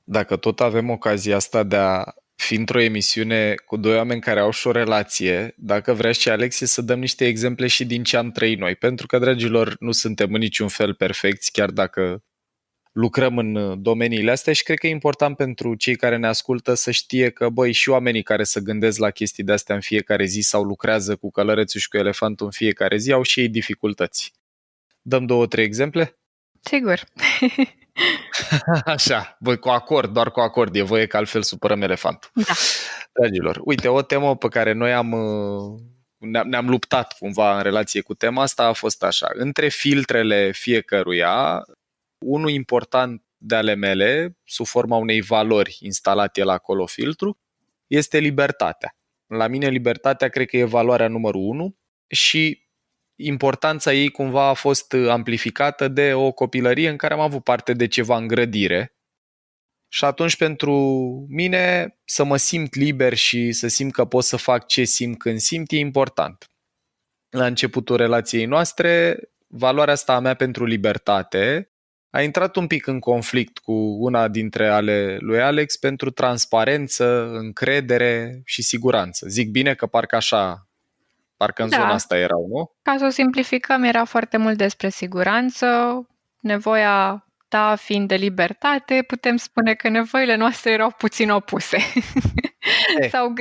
dacă tot avem ocazia asta de a fi într-o emisiune cu doi oameni care au și o relație, dacă vrea și Alex, să dăm niște exemple și din ce am trăit noi, pentru că, dragilor, nu suntem în niciun fel perfecți, chiar dacă lucrăm în domeniile astea și cred că e important pentru cei care ne ascultă să știe că, băi, și oamenii care se gândesc la chestii de-astea în fiecare zi sau lucrează cu călărețul și cu elefantul în fiecare zi, au și ei dificultăți. Dăm 2-3 exemple? Sigur. Așa, voi cu acord, doar cu acord, e voie că altfel supărăm elefantul. Da. Dragilor, uite, o temă pe care noi ne-am luptat cumva în relație cu tema asta a fost așa. Între filtrele fiecăruia, unul important de ale mele, sub forma unei valori instalate el acolo filtru, este libertatea. La mine libertatea cred că e valoarea numărul 1 și importanța ei cumva a fost amplificată de o copilărie în care am avut parte de ceva îngrădire. Și atunci pentru mine să mă simt liber și să simt că pot să fac ce simt când simt e important. La începutul relației noastre, valoarea asta a mea pentru libertate a intrat un pic în conflict cu una dintre ale lui Alex pentru transparență, încredere și siguranță. Zic bine că parcă în zona asta erau, nu? Ca să o simplificăm, era foarte mult despre siguranță, nevoia ta fiind de libertate, putem spune că nevoile noastre erau puțin opuse. Sau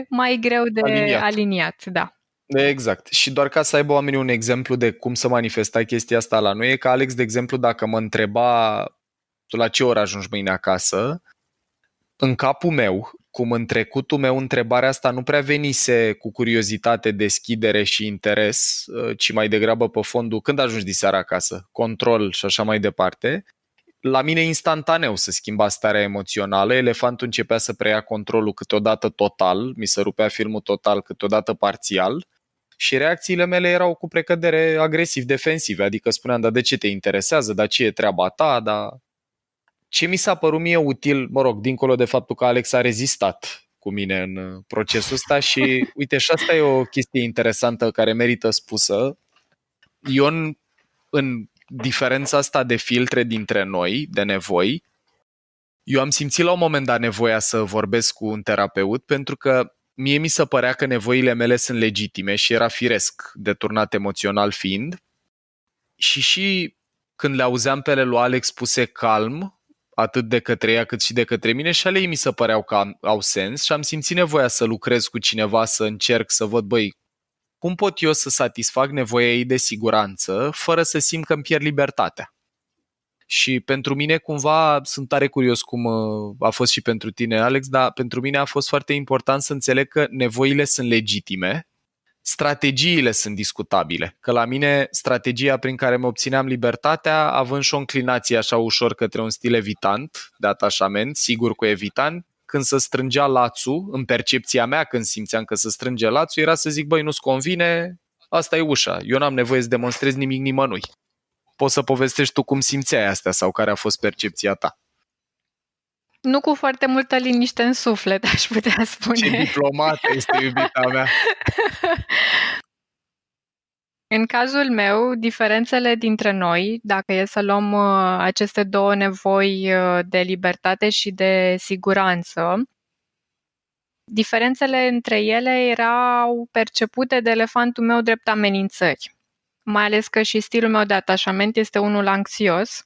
mai greu de aliniat, da. Exact. Și doar ca să aibă oamenii un exemplu de cum să manifesta chestia asta la noi, e că Alex, de exemplu, dacă mă întreba tu la ce oră ajungi mâine acasă, în capul meu, cum în trecutul meu, întrebarea asta nu prea venise cu curiozitate, deschidere și interes, ci mai degrabă pe fondul când ajungi diseară acasă, control și așa mai departe. La mine instantaneu se schimba starea emoțională, elefantul începea să preia controlul câteodată total, mi se rupea filmul total, câteodată parțial și reacțiile mele erau cu precădere agresiv-defensive, adică spuneam, dar de ce te interesează, dar ce e treaba ta, dar... Ce mi s-a părut mie util, mă rog, dincolo de faptul că Alex a rezistat cu mine în procesul ăsta și uite, și asta e o chestie interesantă care merită spusă. Eu în diferența asta de filtre dintre noi, de nevoi, eu am simțit la un moment dat nevoia să vorbesc cu un terapeut pentru că mie mi se părea că nevoile mele sunt legitime și era firesc, deturnat emoțional fiind. Și când le auzeam pe ale lui Alex puse calm, atât de către ea cât și de către mine, și ale ei mi se păreau că au sens și am simțit nevoia să lucrez cu cineva, să încerc să văd, băi, cum pot eu să satisfac nevoia ei de siguranță fără să simt că îmi pierd libertatea. Și pentru mine cumva sunt tare curios cum a fost și pentru tine, Alex, dar pentru mine a fost foarte important să înțeleg că nevoile sunt legitime, strategiile sunt discutabile. Că la mine strategia prin care mă obțineam libertatea, având și o înclinație așa ușor către un stil evitant de atașament, sigur cu evitant, când se strângea lațul, în percepția mea, când simțeam că se strânge lațul, era să zic, băi, nu-ți convine, asta e ușa, eu n-am nevoie să demonstrez nimic nimănui. Poți să povestești tu cum simțeai astea sau care a fost percepția ta. Nu cu foarte multă liniște în suflet, aș putea spune. Ce diplomată este iubita mea! În cazul meu, diferențele dintre noi, dacă e să luăm aceste două nevoi de libertate și de siguranță, diferențele între ele erau percepute de elefantul meu drept amenințări. Mai ales că și stilul meu de atașament este unul anxios,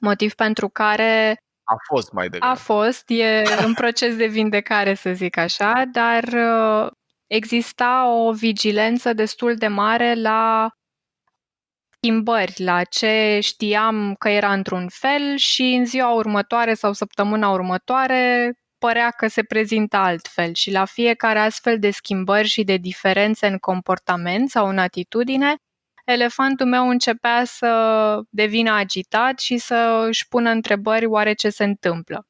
motiv pentru care A fost mai degrabă. e în proces de vindecare, să zic așa, dar exista o vigilență destul de mare la schimbări, la ce știam că era într-un fel și în ziua următoare sau săptămâna următoare părea că se prezintă altfel și la fiecare astfel de schimbări și de diferențe în comportament sau în atitudine, elefantul meu începea să devină agitat și să își pună întrebări oare ce se întâmplă.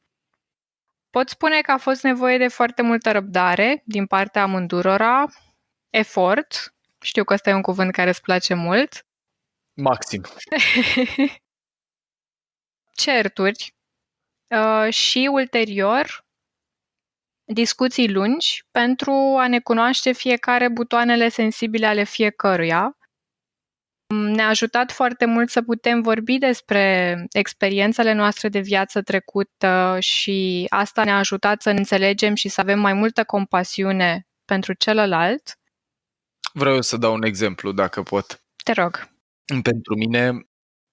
Pot spune că a fost nevoie de foarte multă răbdare din partea amândurora, efort, știu că ăsta e un cuvânt care îți place mult, Maxim. certuri și ulterior discuții lungi pentru a ne cunoaște fiecare butoanele sensibile ale fiecăruia. Ne-a ajutat foarte mult să putem vorbi despre experiențele noastre de viață trecută și asta ne-a ajutat să înțelegem și să avem mai multă compasiune pentru celălalt. Vreau să dau un exemplu, dacă pot. Te rog. Pentru mine,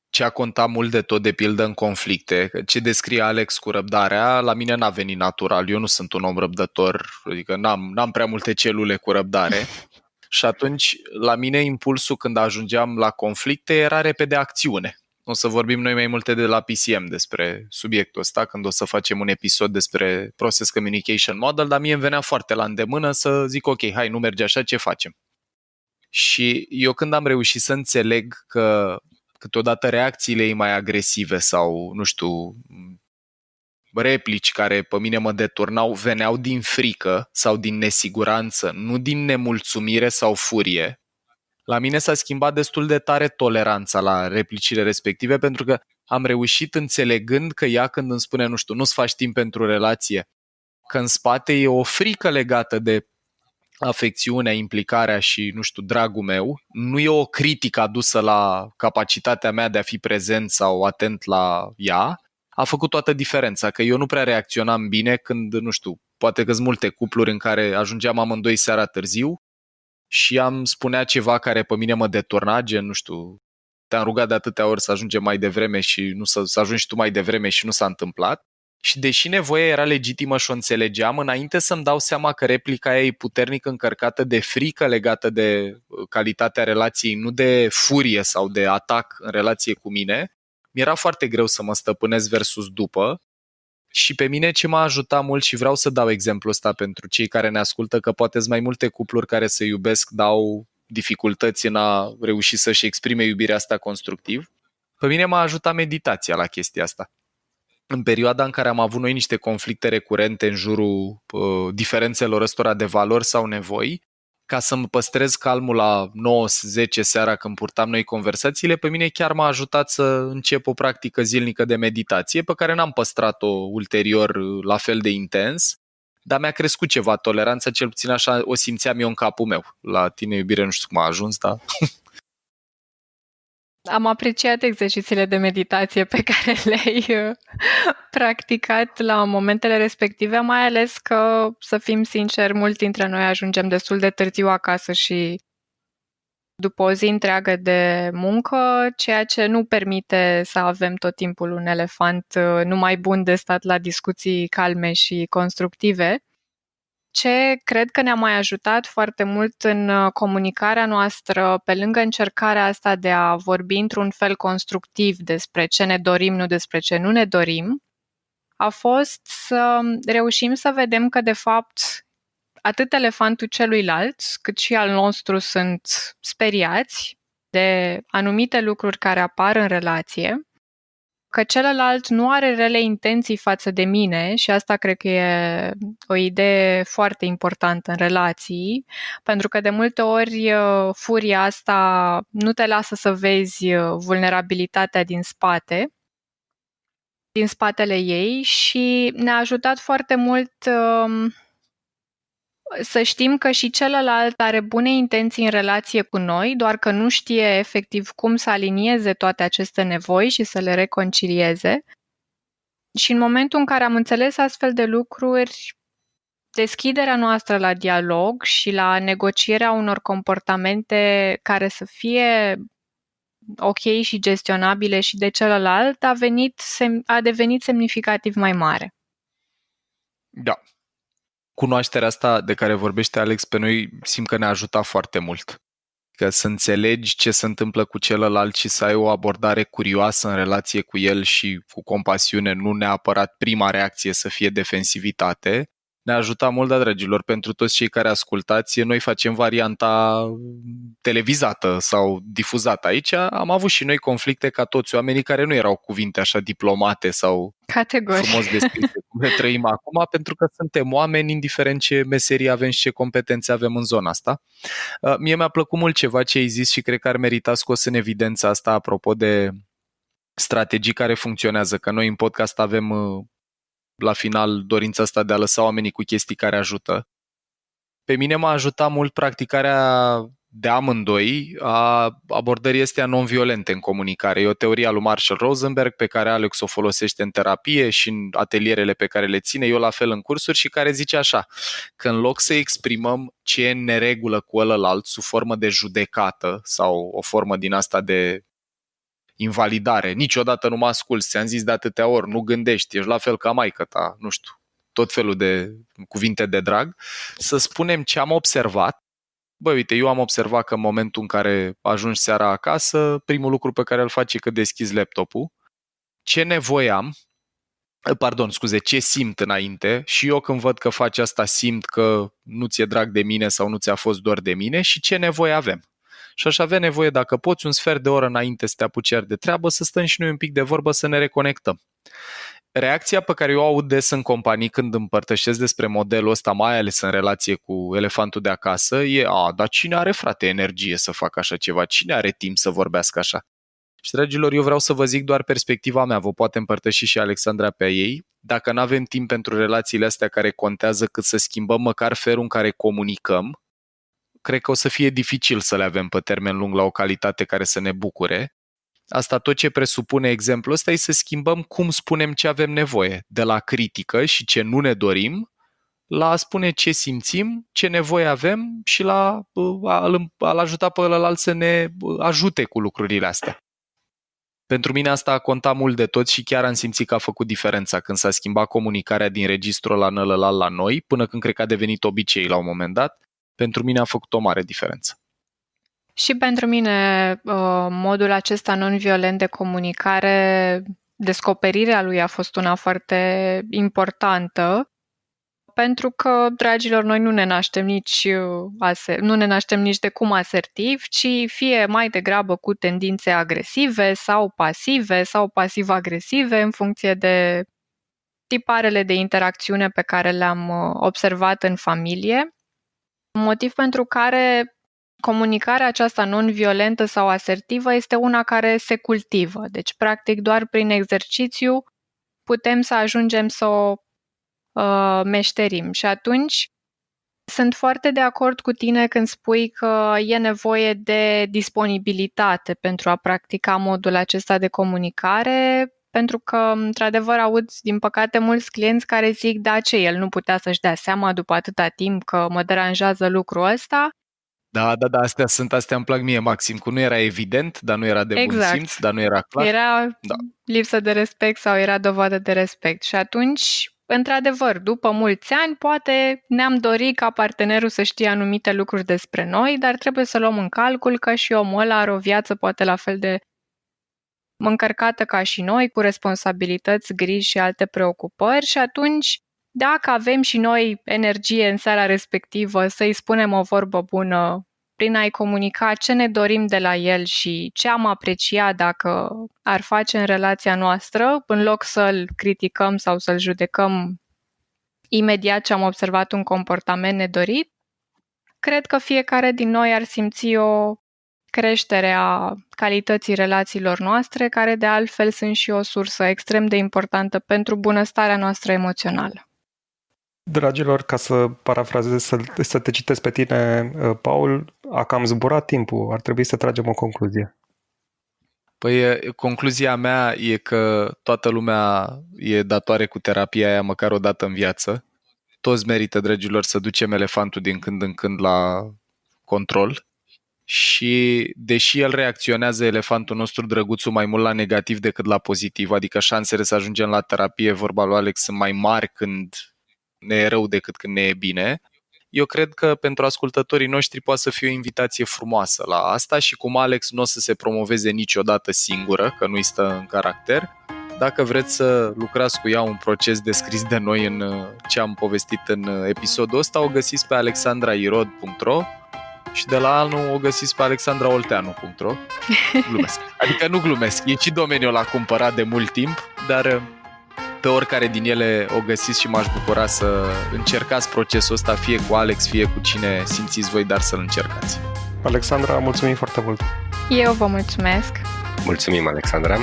ce a contat mult de tot, de pildă, în conflicte, ce descrie Alex cu răbdarea, la mine n-a venit natural. Eu nu sunt un om răbdător, adică n-am prea multe celule cu răbdare. Și atunci, la mine, impulsul când ajungeam la conflicte era repede acțiune. O să vorbim noi mai multe de la PCM despre subiectul ăsta, când o să facem un episod despre Process Communication Model, dar mie îmi venea foarte la îndemână să zic, ok, hai, nu merge așa, ce facem? Și eu când am reușit să înțeleg că câteodată reacțiile ei mai agresive sau, nu știu, replici care pe mine mă deturnau, veneau din frică sau din nesiguranță, nu din nemulțumire sau furie, la mine s-a schimbat destul de tare toleranța la replicile respective, pentru că am reușit, înțelegând că ea când îmi spune, nu știu, nu-ți faci timp pentru relație, că în spate e o frică legată de afecțiunea, implicarea și, nu știu, dragul meu, nu e o critică adusă la capacitatea mea de a fi prezent sau atent la ea, a făcut toată diferența, că eu nu prea reacționam bine când, nu știu, poate că sunt multe cupluri în care ajungeam amândoi seara târziu și am spunea ceva care pe mine mă deturna, gen, nu știu, te-am rugat de atâtea ori să ajungem mai devreme și nu să ajungi tu mai devreme și nu s-a întâmplat. Și deși nevoia era legitimă și o înțelegeam, înainte să-mi dau seama că replica ei e puternic încărcată de frică legată de calitatea relației, nu de furie sau de atac în relație cu mine, mi-era foarte greu să mă stăpânesc versus după. Și pe mine ce m-a ajutat mult, și vreau să dau exemplul ăsta pentru cei care ne ascultă, că poate sunt mai multe cupluri care se iubesc, dau dificultăți în a reuși să-și exprime iubirea asta constructiv. Pe mine m-a ajutat meditația la chestia asta. În perioada în care am avut noi niște conflicte recurente în jurul diferențelor ăstora de valori sau nevoi, ca să-mi păstrez calmul la 9-10 seara când purtam noi conversațiile, pe mine chiar m-a ajutat să încep o practică zilnică de meditație, pe care n-am păstrat-o ulterior la fel de intens, dar mi-a crescut ceva toleranța, cel puțin așa o simțeam eu în capul meu. La tine, iubire, nu știu cum a ajuns, dar... Am apreciat exercițiile de meditație pe care le-ai practicat la momentele respective, mai ales că, să fim sinceri, mulți dintre noi ajungem destul de târziu acasă și după o zi întreagă de muncă, ceea ce nu permite să avem tot timpul un elefant numai bun de stat la discuții calme și constructive. Ce cred că ne-a mai ajutat foarte mult în comunicarea noastră, pe lângă încercarea asta de a vorbi într-un fel constructiv despre ce ne dorim, nu despre ce nu ne dorim, a fost să reușim să vedem că, de fapt, atât elefantul celuilalt, cât și al nostru sunt speriați de anumite lucruri care apar în relație, că celălalt nu are rele intenții față de mine și asta cred că e o idee foarte importantă în relații, pentru că de multe ori furia asta nu te lasă să vezi vulnerabilitatea din spatele ei și ne-a ajutat foarte mult să știm că și celălalt are bune intenții în relație cu noi, doar că nu știe efectiv cum să alinieze toate aceste nevoi și să le reconcilieze. Și în momentul în care am înțeles astfel de lucruri, deschiderea noastră la dialog și la negocierea unor comportamente care să fie ok și gestionabile și de celălalt a devenit semnificativ mai mare. Da. Cunoașterea asta de care vorbește Alex pe noi simt că ne-a ajutat foarte mult. Că să înțelegi ce se întâmplă cu celălalt și să ai o abordare curioasă în relație cu el și cu compasiune, nu neapărat prima reacție să fie defensivitate, ne-a ajutat mult, dragilor, pentru toți cei care ascultați. Noi facem varianta televizată sau difuzată. Aici am avut și noi conflicte ca toți oamenii care nu erau cuvinte așa diplomate sau Categoric. frumos descrise cum le trăim acum, pentru că suntem oameni, indiferent ce meserie avem și ce competențe avem în zona asta. Mie mi-a plăcut mult ceva ce ai zis și cred că ar merita scos în evidență asta apropo de strategii care funcționează, că noi în podcast avem la final dorința asta de a lăsa oamenii cu chestii care ajută. Pe mine m-a ajutat mult practicarea de amândoi a abordării astea non-violente în comunicare. E o teorie a lui Marshall Rosenberg pe care Alex o folosește în terapie și în atelierele pe care le ține, eu la fel în cursuri, și care zice așa, că în loc să exprimăm ce e în neregulă cu ălălalt sub formă de judecată sau o formă din asta de invalidare, niciodată nu mă asculți, ți-am zis de atâtea ori, nu gândești, ești la fel ca maică-ta, nu știu, tot felul de cuvinte de drag, să spunem ce am observat. Băi, uite, eu am observat că în momentul în care ajungi seara acasă, primul lucru pe care îl faci e că deschizi laptopul. Ce nevoie am, ce simt înainte, și eu când văd că faci asta simt că nu ți-e drag de mine sau nu ți-a fost doar de mine și ce nevoie avem. Și aș avea nevoie, dacă poți, un sfert de oră înainte să te apuci iar de treabă, să stăm și noi un pic de vorbă, să ne reconectăm. Reacția pe care eu o aud des în companii când împărtășesc despre modelul ăsta, mai ales în relație cu elefantul de acasă, e, dar cine are, frate, energie să facă așa ceva? Cine are timp să vorbească așa? Și, dragilor, eu vreau să vă zic doar perspectiva mea, vă poate împărtăși și Alexandra pe ei. Dacă nu avem timp pentru relațiile astea care contează cât să schimbăm măcar felul în care comunicăm, cred că o să fie dificil să le avem pe termen lung la o calitate care să ne bucure. Asta tot ce presupune exemplul ăsta e să schimbăm cum spunem ce avem nevoie, de la critică și ce nu ne dorim, la a spune ce simțim, ce nevoie avem și la a-l ajuta pe ălălalt să ne ajute cu lucrurile astea. Pentru mine asta a contat mult de tot și chiar am simțit că a făcut diferența când s-a schimbat comunicarea din registrul la ălălalt la noi, până când cred că a devenit obicei la un moment dat. Pentru mine a făcut o mare diferență. Și pentru mine modul acesta non-violent de comunicare, descoperirea lui a fost una foarte importantă, pentru că, dragilor, noi nu ne naștem nici de cum asertiv, ci fie mai degrabă cu tendințe agresive sau pasive sau pasiv-agresive în funcție de tiparele de interacțiune pe care le-am observat în familie. Motiv pentru care comunicarea aceasta non-violentă sau asertivă este una care se cultivă. Deci, practic, doar prin exercițiu putem să ajungem să o meșterim. Și atunci sunt foarte de acord cu tine când spui că e nevoie de disponibilitate pentru a practica modul acesta de comunicare, pentru că, într-adevăr, aud, din păcate, mulți clienți care zic, da, ce el nu putea să-și dea seama după atâta timp că mă deranjează lucrul ăsta. Da, astea îmi plac mie, Maxim, că nu era evident, dar nu era de bun simț, dar nu era clar. Era lipsă de respect sau era dovadă de respect. Și atunci, într-adevăr, după mulți ani, poate ne-am dorit ca partenerul să știe anumite lucruri despre noi, dar trebuie să luăm în calcul că și omul ăla are o viață poate la fel de încărcată ca și noi, cu responsabilități, griji și alte preocupări și atunci dacă avem și noi energie în seara respectivă, să-i spunem o vorbă bună prin a-i comunica ce ne dorim de la el și ce am apreciat dacă ar face în relația noastră, în loc să-l criticăm sau să-l judecăm imediat ce am observat un comportament nedorit, cred că fiecare din noi ar simți o creștere a calității relațiilor noastre, care de altfel sunt și o sursă extrem de importantă pentru bunăstarea noastră emoțională. Dragilor, ca să parafrazez, să te citesc pe tine, Paul, a cam zburat timpul, ar trebui să tragem o concluzie. Păi, concluzia mea e că toată lumea e datoare cu terapia aia măcar o dată în viață. Toți merită, dragilor, să ducem elefantul din când în când la control. Și deși el reacționează, elefantul nostru drăguțul, mai mult la negativ decât la pozitiv, adică șansele să ajungem la terapie, vorba lui Alex, sunt mai mari când ne e rău decât când ne e bine, eu cred că pentru ascultătorii noștri poate să fie o invitație frumoasă la asta și cum Alex nu o să se promoveze niciodată singură, că nu-i stă în caracter, dacă vreți să lucrați cu ea un proces descris de noi în ce am povestit în episodul ăsta, o găsiți pe alexandrairod.ro și de la anul o găsiți pe alexandraolteanu.ro. Glumesc. Adică nu glumesc, e și domeniul ăla cumpărat de mult timp, dar pe oricare din ele o găsiți și m-aș bucura să încercați procesul ăsta, fie cu Alex, fie cu cine simțiți voi, dar să-l încercați. Alexandra, mulțumim foarte mult! Eu vă mulțumesc! Mulțumim, Alexandra!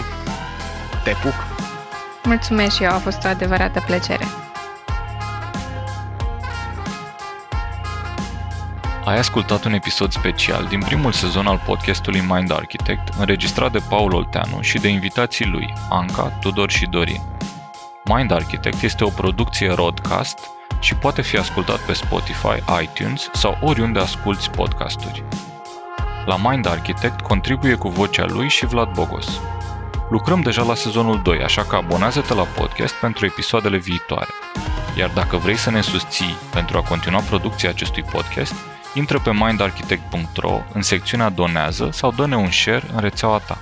Te pup! Mulțumesc și eu, a fost o adevărată plăcere! Ai ascultat un episod special din primul sezon al podcastului Mind Architect, înregistrat de Paul Olteanu și de invitații lui, Anca, Tudor și Dorin. Mind Architect este o producție Rodcast și poate fi ascultat pe Spotify, iTunes sau oriunde asculți podcasturi. La Mind Architect contribuie cu vocea lui și Vlad Bogos. Lucrăm deja la sezonul 2, așa că abonează-te la podcast pentru episoadele viitoare. Iar dacă vrei să ne susții pentru a continua producția acestui podcast, intră pe mindarchitect.ro în secțiunea Donează sau dă-ne un share în rețeaua ta.